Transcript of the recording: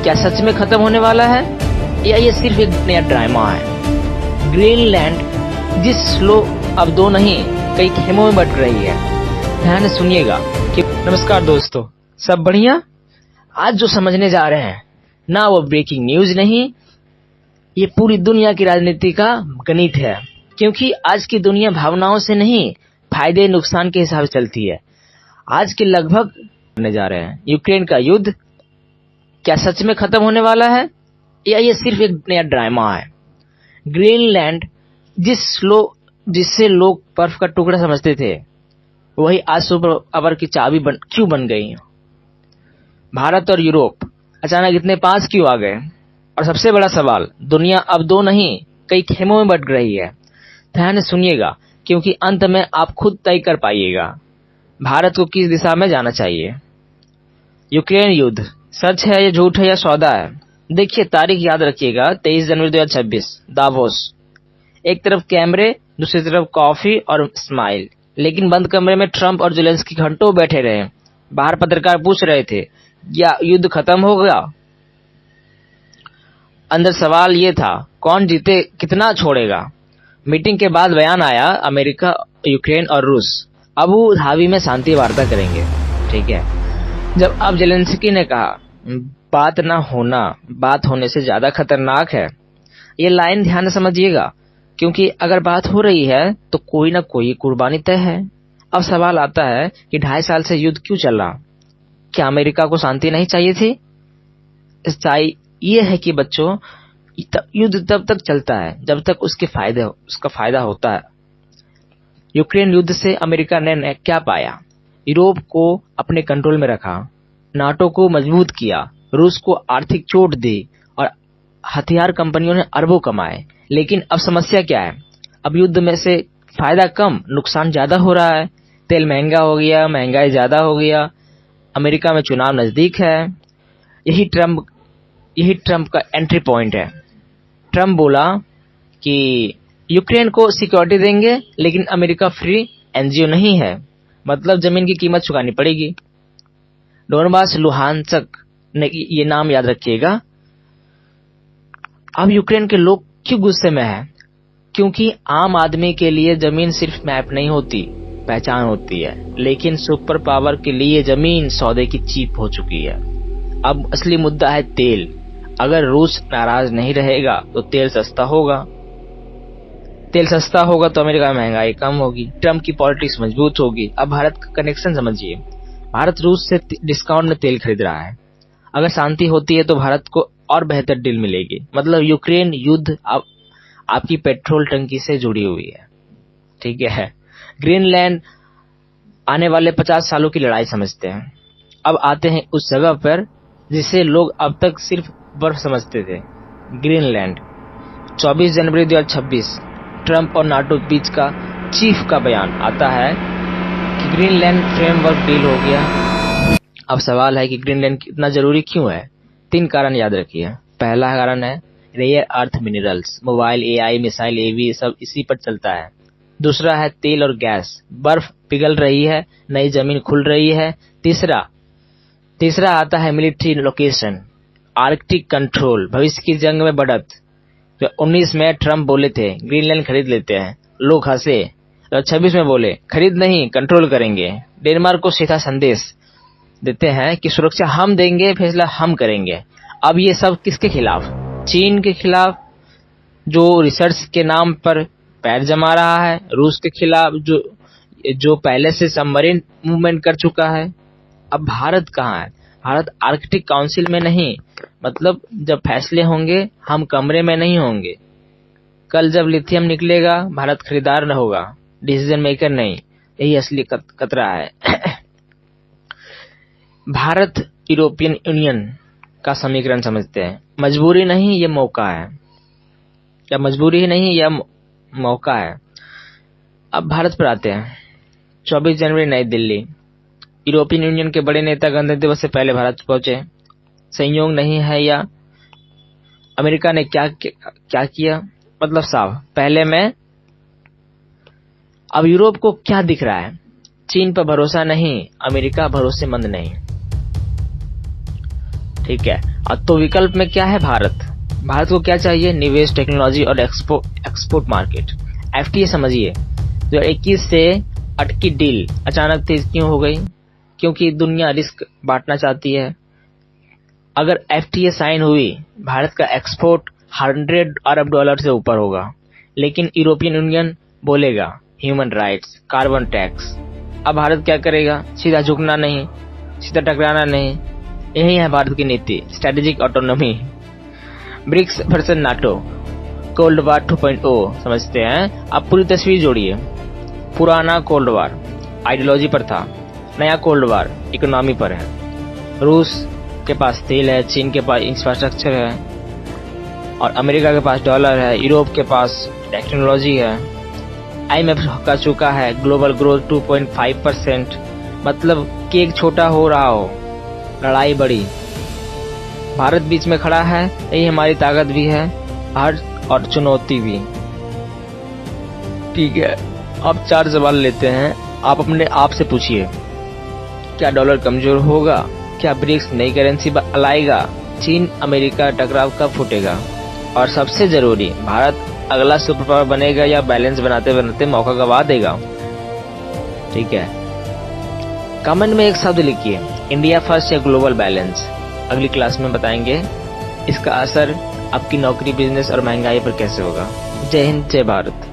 क्या सच में खत्म होने वाला है या ये सिर्फ एक नया ड्रामा है? ग्रीनलैंड जिस स्लो अब दो नहीं कई खेमों में बट रही है। ध्यान से सुनिएगा कि नमस्कार दोस्तों, सब बढ़िया। आज जो समझने जा रहे हैं ना वो ब्रेकिंग न्यूज नहीं, ये पूरी दुनिया की राजनीति का गणित है। क्योंकि आज की दुनिया भावनाओं से नहीं फायदे नुकसान के हिसाब से चलती है। आज के लगभग होने जा रहे हैं यूक्रेन का युद्ध क्या सच में खत्म होने वाला है या ये सिर्फ एक नया ड्रामा है? ग्रीनलैंड जिससे लोग बर्फ का टुकड़ा समझते थे, वही आज सुपर पावर की चाबी क्यों बन गई? भारत और यूरोप अचानक इतने पास क्यों आ गए? और सबसे बड़ा सवाल, दुनिया अब दो नहीं कई खेमों में बट रही है। ध्यान से सुनिएगा क्योंकि अंत में आप खुद तय कर पाइएगा भारत को किस दिशा में जाना चाहिए। यूक्रेन युद्ध सच है या झूठ है या सौदा है? देखिए, तारीख याद रखिएगा, 23 जनवरी 2026, दावोस। एक तरफ कैमरे, दूसरी तरफ कॉफी और स्माइल। लेकिन बंद कमरे में ट्रंप और जेलेंस्की घंटों बैठे रहे। बाहर पत्रकार पूछ रहे थे, क्या युद्ध खत्म हो गया? अंदर सवाल ये था, कौन जीते, कितना छोड़ेगा? मीटिंग के बाद बयान आया, अमेरिका, यूक्रेन और रूस अबू धाबी में शांति वार्ता करेंगे। ठीक है। जब अब जेलेंस्की ने कहा, बात ना होना बात होने से ज्यादा खतरनाक है। ये लाइन ध्यान से समझिएगा, क्योंकि अगर बात हो रही है तो कोई ना कोई कुर्बानी तय है। अब सवाल आता है कि 2.5 साल से युद्ध क्यों चल रहा? क्या अमेरिका को शांति नहीं चाहिए थी? सच्चाई ये है कि बच्चों, युद्ध तब तक चलता है जब तक उसका फायदा होता है। यूक्रेन युद्ध से अमेरिका ने क्या पाया? यूरोप को अपने कंट्रोल में रखा, नाटो को मजबूत किया, रूस को आर्थिक चोट दी और हथियार कंपनियों ने अरबों कमाए। लेकिन अब समस्या क्या है? अब युद्ध में से फायदा कम, नुकसान ज्यादा हो रहा है। तेल महंगा हो गया, महंगाई ज्यादा हो गया, अमेरिका में चुनाव नजदीक है। यही ट्रंप का एंट्री पॉइंट है। ट्रंप बोला कि यूक्रेन को सिक्योरिटी देंगे, लेकिन अमेरिका फ्री एनजीओ नहीं है, मतलब जमीन की कीमत चुकानी पड़ेगी। डोनबास, लुहानस्क ने ये नाम याद रखिएगा। अब यूक्रेन के लोग क्यों गुस्से में हैं? क्योंकि आम आदमी के लिए जमीन सिर्फ मैप नहीं होती, पहचान होती है। लेकिन सुपर पावर के लिए जमीन सौदे की चीप हो चुकी है। अब असली मुद्दा है तेल। अगर रूस नाराज नहीं रहेगा तो तेल सस्ता होगा। तेल सस्ता होगा तो अमेरिका में महंगाई कम होगी, ट्रंप की पॉलिटिक्स मजबूत होगी। अब भारत का कनेक्शन समझिए, भारत रूस से डिस्काउंट में तेल खरीद रहा है। अगर शांति होती है तो भारत को और बेहतर डील मिलेगी। मतलब यूक्रेन युद्ध अब आपकी पेट्रोल टंकी से जुड़ी हुई है। ठीक है। ग्रीनलैंड आने वाले 50 सालों की लड़ाई समझते हैं। अब आते हैं उस जगह पर जिसे लोग अब तक सिर्फ बर्फ समझते थे, ग्रीनलैंड। 24 जनवरी 2026, ट्रंप और नाटो बीच का चीफ का बयान आता है कि ग्रीनलैंड फ्रेमवर्क डील हो गया। अब सवाल है कि ग्रीनलैंड इतना जरूरी क्यों है? 3 कारण याद रखिए। पहला कारण है rare earth minerals, mobile, AI, missile, EV सब इसी पर चलता है। दूसरा है तेल और गैस, बर्फ पिघल रही है, नई जमीन खुल रही है। तीसरा आता है मिलिट्री लोकेशन, आर्कटिक कंट्रोल, भविष्य की जंग में बढ़त। 19 में ट्रंप बोले थे ग्रीनलैंड खरीद लेते हैं, लोग हंसे। 26 में बोले खरीद नहीं, कंट्रोल करेंगे। डेनमार्क को सीधा संदेश देते हैं कि सुरक्षा हम देंगे, फैसला हम करेंगे। अब ये सब किसके खिलाफ? चीन के खिलाफ, जो रिसर्च के नाम पर पैर जमा रहा है। रूस के खिलाफ, जो पहले से सबमरीन मूवमेंट कर चुका है। अब भारत कहाँ है? भारत आर्कटिक काउंसिल में नहीं। मतलब जब फैसले होंगे हम कमरे में नहीं होंगे। कल जब लिथियम निकलेगा, भारत खरीदार न होगा, डिसीजन मेकर नहीं। यही असली खतरा है। भारत यूरोपियन यूनियन का समीकरण समझते हैं, मजबूरी नहीं ये मौका है। या मजबूरी ही नहीं, यह मौका है। अब भारत पर आते हैं। 24 जनवरी नई दिल्ली, यूरोपियन यूनियन के बड़े नेता गणतंत्र दिवस से पहले भारत पहुंचे। संयोग नहीं है या अमेरिका ने क्या किया? मतलब साफ, पहले में। अब यूरोप को क्या दिख रहा है? चीन पर भरोसा नहीं, अमेरिका भरोसेमंद नहीं। ठीक है। अब तो विकल्प में क्या है भारत को क्या चाहिए? निवेश, टेक्नोलॉजी और एक्सपोर्ट मार्केट। एफटीए समझिए, 2021 से अटकी डील अचानक तेज क्यों हो गई? क्योंकि दुनिया रिस्क बांटना चाहती है। अगर एफटीए साइन हुई, भारत का एक्सपोर्ट $100 अरब से ऊपर होगा, लेकिन यूरोपियन यूनियन बोलेगा ह्यूमन राइट्स, कार्बन टैक्स। अब भारत क्या करेगा? सीधा झुकना नहीं, सीधा टकराना नहीं। यही है भारत की नीति, strategic autonomy. BRICS versus NATO, cold war 2.0 समझते हैं। अब पूरी तस्वीर जोड़िए। पुराना कोल्ड वार आइडियोलॉजी पर था, नया कोल्ड वार इकोनॉमी पर है। रूस के पास तेल है, चीन के पास इंफ्रास्ट्रक्चर है और अमेरिका के पास डॉलर है, यूरोप के पास टेक्नोलॉजी है। आईएमएफ कह चुका है ग्लोबल ग्रोथ 2.5%, मतलब केक छोटा हो रहा हो, लड़ाई बड़ी। भारत बीच में खड़ा है, यही हमारी ताकत भी है और चुनौती भी। ठीक है, अब 4 सवाल लेते हैं। आप अपने आप से पूछिए, क्या डॉलर कमजोर होगा? क्या ब्रिक्स नई करेंसी लाएगा? चीन अमेरिका टकराव कब फूटेगा? और सबसे जरूरी, भारत अगला सुपर पावर बनेगा या बैलेंस बनाते बनाते मौका गवा देगा? ठीक है, कमेंट में एक शब्द लिखिए, इंडिया फर्स्ट या ग्लोबल बैलेंस। अगली क्लास में बताएंगे इसका असर आपकी नौकरी, बिजनेस और महंगाई पर कैसे होगा। जय हिंद, जय भारत।